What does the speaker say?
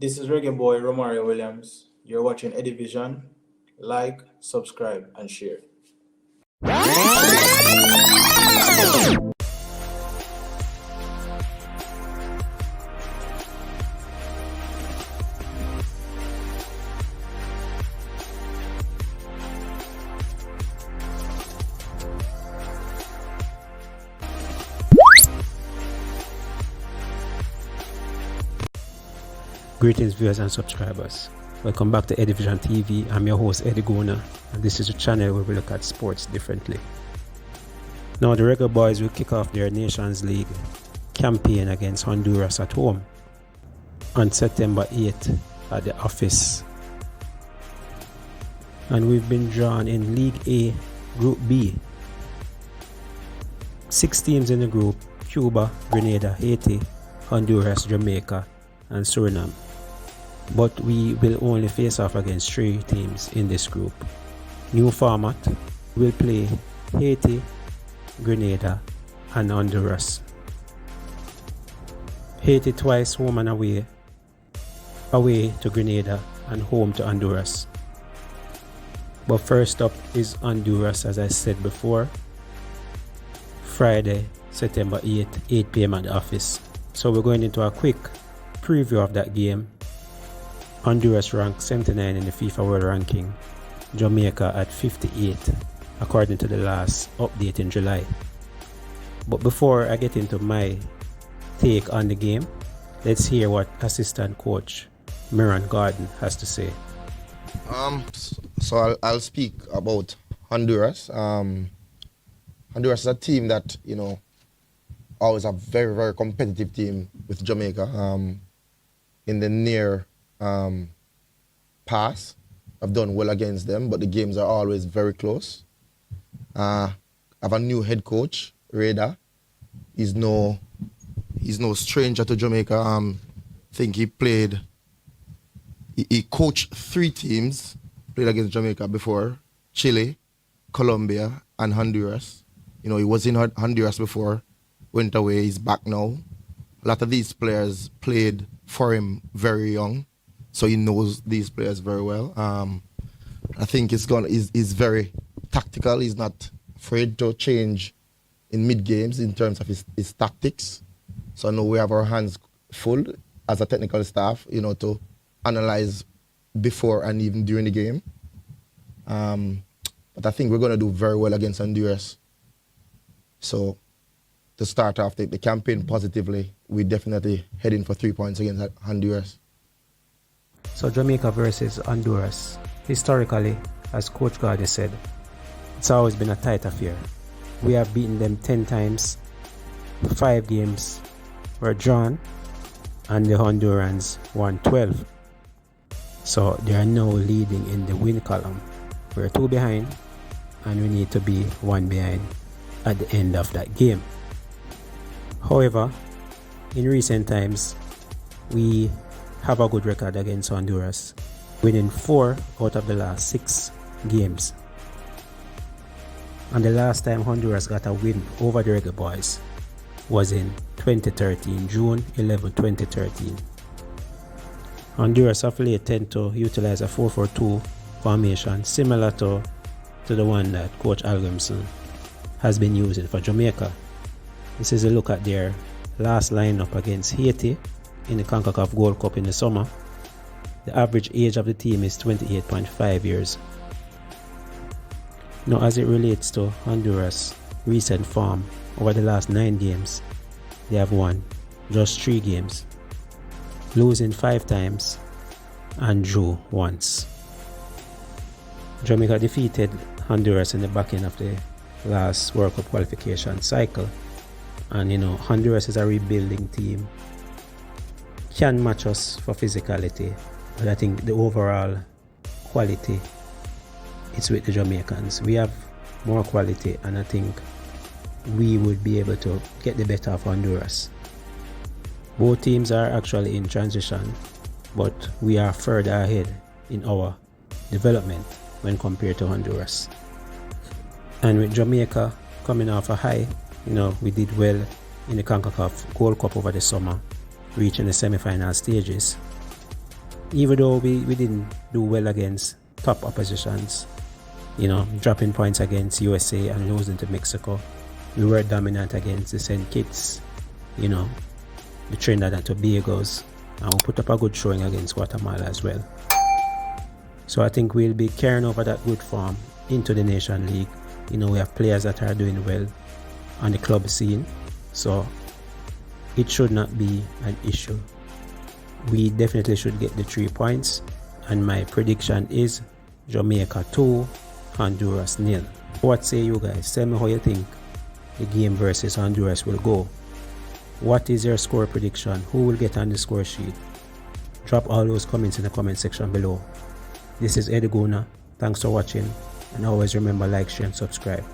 This is Reggae Boy Romario Williams. You're watching Eddie Vision. Like, subscribe, and share. Greetings viewers and subscribers. Welcome back to Eddie Vision TV. I'm your host Eddie Gona, and this is a channel where we look at sports differently. Now the Reggae Boyz will kick off their Nations League campaign against Honduras at home on September 8th at the office. And we've been drawn in League A, Group B. 6 teams in the group: Cuba, Grenada, Haiti, Honduras, Jamaica, and Suriname. But we will only face off against 3 teams in this group. New format: we'll play Haiti, Grenada, and Honduras. Haiti twice home and away to Grenada and home to Honduras. But first up is Honduras, as I said before, Friday, September 8th, 8 p.m. at the office. So we're going into a quick preview of that game. Honduras ranked 79 in the FIFA World Ranking, Jamaica at 58 according to the last update in July. But before I get into my take on the game, let's hear what assistant coach Miran Gordon has to say. So I'll speak about Honduras. Honduras is a team that, always a very, very competitive team with Jamaica. In the near past, I've done well against them, but the games are always very close. I have a new head coach, Reda. He's no stranger to Jamaica. I think he coached 3 teams, played against Jamaica before: Chile, Colombia, and Honduras. He was in Honduras before, went away, he's back now. A lot of these players played for him very young, so he knows these players very well. I think he's very tactical. He's not afraid to change in mid-games in terms of his tactics. So I know we have our hands full as a technical staff, to analyze before and even during the game. But I think we're going to do very well against Honduras. So to start off the campaign positively, we're definitely heading for 3 points against Honduras. So Jamaica versus Honduras. Historically, as Coach Gardner said, it's always been a tight affair. We have beaten them 10 times, 5 games were drawn, and the Hondurans won 12. So they are now leading in the win column. We're 2 behind, and we need to be 1 behind at the end of that game. However, in recent times, we have a good record against Honduras, winning 4 out of the last 6 games. And the last time Honduras got a win over the Reggae Boyz was in 2013, June 11, 2013. Honduras of late tend to utilize a 4-4-2 formation, similar to the one that Coach Algrimson has been using for Jamaica. This is a look at their last lineup against Haiti in the Concacaf Gold Cup in the summer. The average age of the team is 28.5 years. Now, as it relates to Honduras' recent form, over the last 9 games, they have won just 3 games, losing 5 times and drew once. Jamaica defeated Honduras in the back end of the last World Cup qualification cycle. And Honduras is a rebuilding team, can match us for physicality, but I think the overall quality, it's with the Jamaicans. We have more quality, and I think we would be able to get the better of Honduras. Both teams are actually in transition, but we are further ahead in our development when compared to Honduras. And with Jamaica coming off a high, we did well in the Concacaf Gold Cup over the summer, reaching the semi-final stages. even though we didn't do well against top oppositions, dropping points against USA and losing to Mexico, we were dominant against the St. Kitts, the Trinidad and Tobago's, and we put up a good showing against Guatemala as well. So I think we'll be carrying over that good form into the Nation League. We have players that are doing well on the club scene, so it should not be an issue. We definitely should get the 3 points, and my prediction is Jamaica 2, Honduras 0. What say you guys? Tell me how you think the game versus Honduras will go. What is your score prediction? Who will get on the score sheet? Drop all those comments in the comment section below. This is Eddie Guna. Thanks for watching, and always remember, like, share and subscribe.